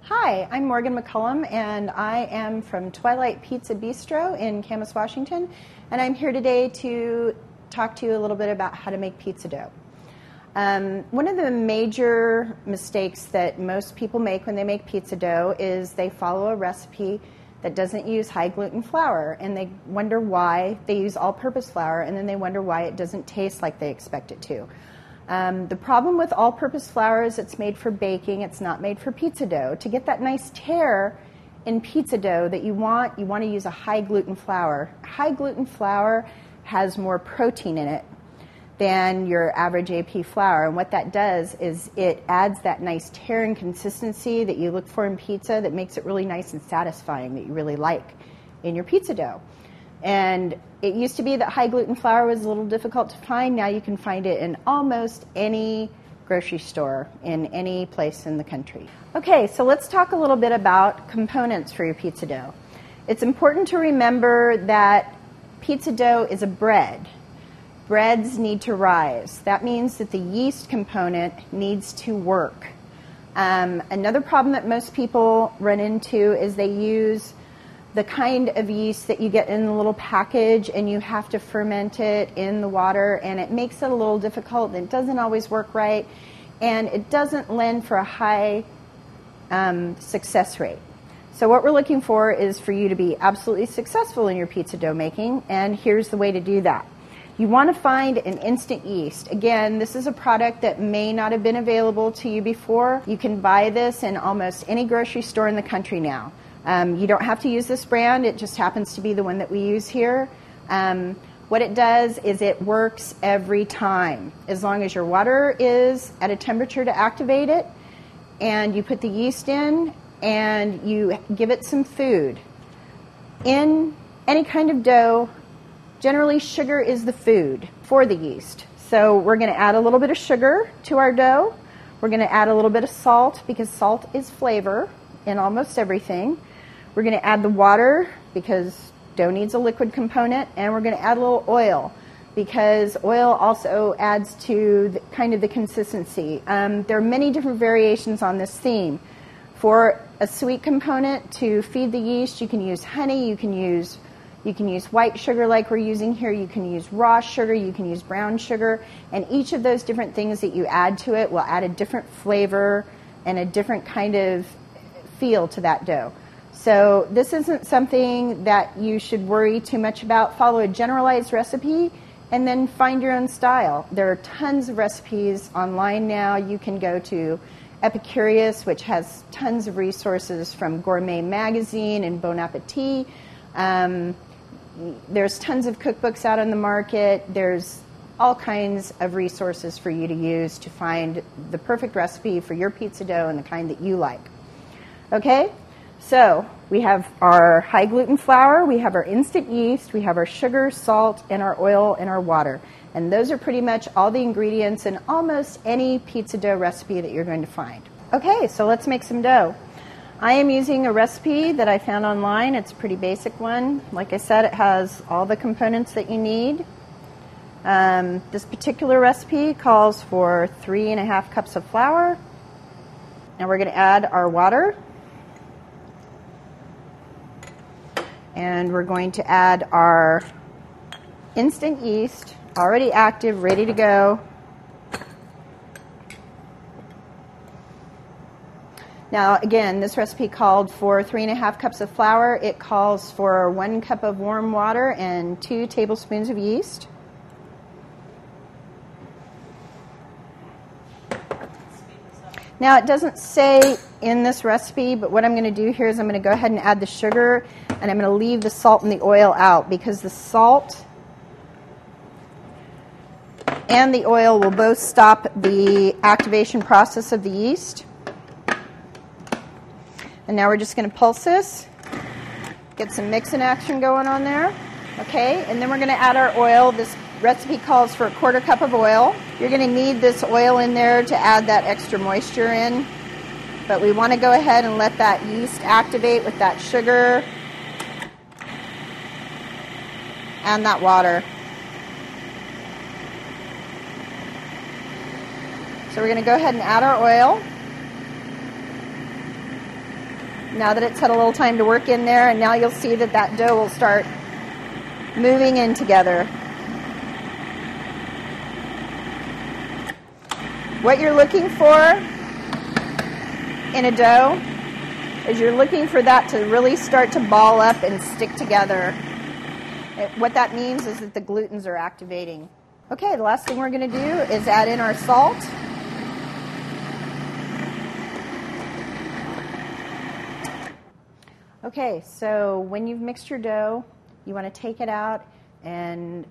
Hi, I'm Morgan McCullum, and I am from Twilight Pizza Bistro in Camas, Washington, and I'm here today to talk to you a little bit about how to make pizza dough. One of the major mistakes that most people make when they make pizza dough is they follow a recipe that doesn't use high gluten flour, and they wonder why. They use all-purpose flour, and then they wonder why it doesn't taste like they expect it to. The problem with all-purpose flour is it's made for baking. It's not made for pizza dough. To get that nice tear in pizza dough that you want to use a high gluten flour. High gluten flour has more protein in it than your average AP flour, and what that does is it adds that nice tear and consistency that you look for in pizza that makes it really nice and satisfying, that you really like in your pizza dough. And it used to be that high gluten flour was a little difficult to find. Now you can find it in almost any grocery store in any place in the country. Okay, so let's talk a little bit about components for your pizza dough. It's important to remember that pizza dough is a bread. Breads need to rise. That means that the yeast component needs to work. Another problem that most people run into is they use the kind of yeast that you get in the little package, and you have to ferment it in the water, and it makes it a little difficult. It doesn't always work right, and it doesn't lend for a high success rate. So what we're looking for is for you to be absolutely successful in your pizza dough making, and here's the way to do that. You want to find an instant yeast. Again, this is a product that may not have been available to you before. You can buy this in almost any grocery store in the country now. You don't have to use this brand. It just happens to be the one that we use here. What it does is it works every time, as long as your water is at a temperature to activate it, and you put the yeast in, and you give it some food. In any kind of dough, generally sugar is the food for the yeast. So we're going to add a little bit of sugar to our dough. We're going to add a little bit of salt, because salt is flavor in almost everything. We're going to add the water because dough needs a liquid component, and we're going to add a little oil because oil also adds to the consistency. There are many different variations on this theme. For a sweet component to feed the yeast, you can use honey, you can use white sugar like we're using here, you can use raw sugar, you can use brown sugar, and each of those different things that you add to it will add a different flavor and a different kind of feel to that dough. So this isn't something that you should worry too much about. Follow a generalized recipe and then find your own style. There are tons of recipes online now. You can go to Epicurious, which has tons of resources from Gourmet Magazine and Bon Appetit. There's tons of cookbooks out on the market. There's all kinds of resources for you to use to find the perfect recipe for your pizza dough and the kind that you like. Okay? So we have our high gluten flour, we have our instant yeast, we have our sugar, salt, and our oil and our water. And those are pretty much all the ingredients in almost any pizza dough recipe that you're going to find. Okay, so let's make some dough. I am using a recipe that I found online. It's a pretty basic one. Like I said, it has all the components that you need. This particular recipe calls for 3.5 cups of flour. Now we're going to add our water. And we're going to add our instant yeast, already active, ready to go. Now, again, this recipe called for 3.5 cups of flour. It calls for 1 cup of warm water and 2 tablespoons of yeast. Now, it doesn't say in this recipe, but what I'm going to do here is I'm going to go ahead and add the sugar, and I'm going to leave the salt and the oil out, because the salt and the oil will both stop the activation process of the yeast. And now we're just going to pulse this, get some mixing action going on there. Okay, and then we're going to add our oil. This recipe calls for 1/4 cup of oil. You're going to need this oil in there to add that extra moisture in, but we want to go ahead and let that yeast activate with that sugar and that water. So we're going to go ahead and add our oil. Now that it's had a little time to work in there, and now you'll see that that dough will start moving in together. What you're looking for in a dough is you're looking for that to really start to ball up and stick together. What that means is that the glutens are activating. Okay, the last thing we're going to do is add in our salt. Okay, so when you've mixed your dough, you want to take it out and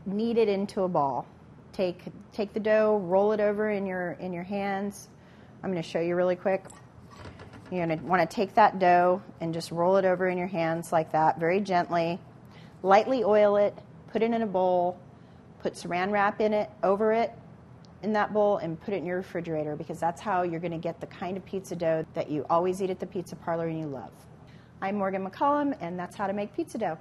knead it into a ball. Take the dough, roll it over in your hands. I'm going to show you really quick. You're going to want to take that dough and just roll it over in your hands like that, very gently. Lightly oil it, put it in a bowl, put saran wrap over it in that bowl, and put it in your refrigerator, because that's how you're going to get the kind of pizza dough that you always eat at the pizza parlor and you love. I'm Morgan McCollum, and that's how to make pizza dough.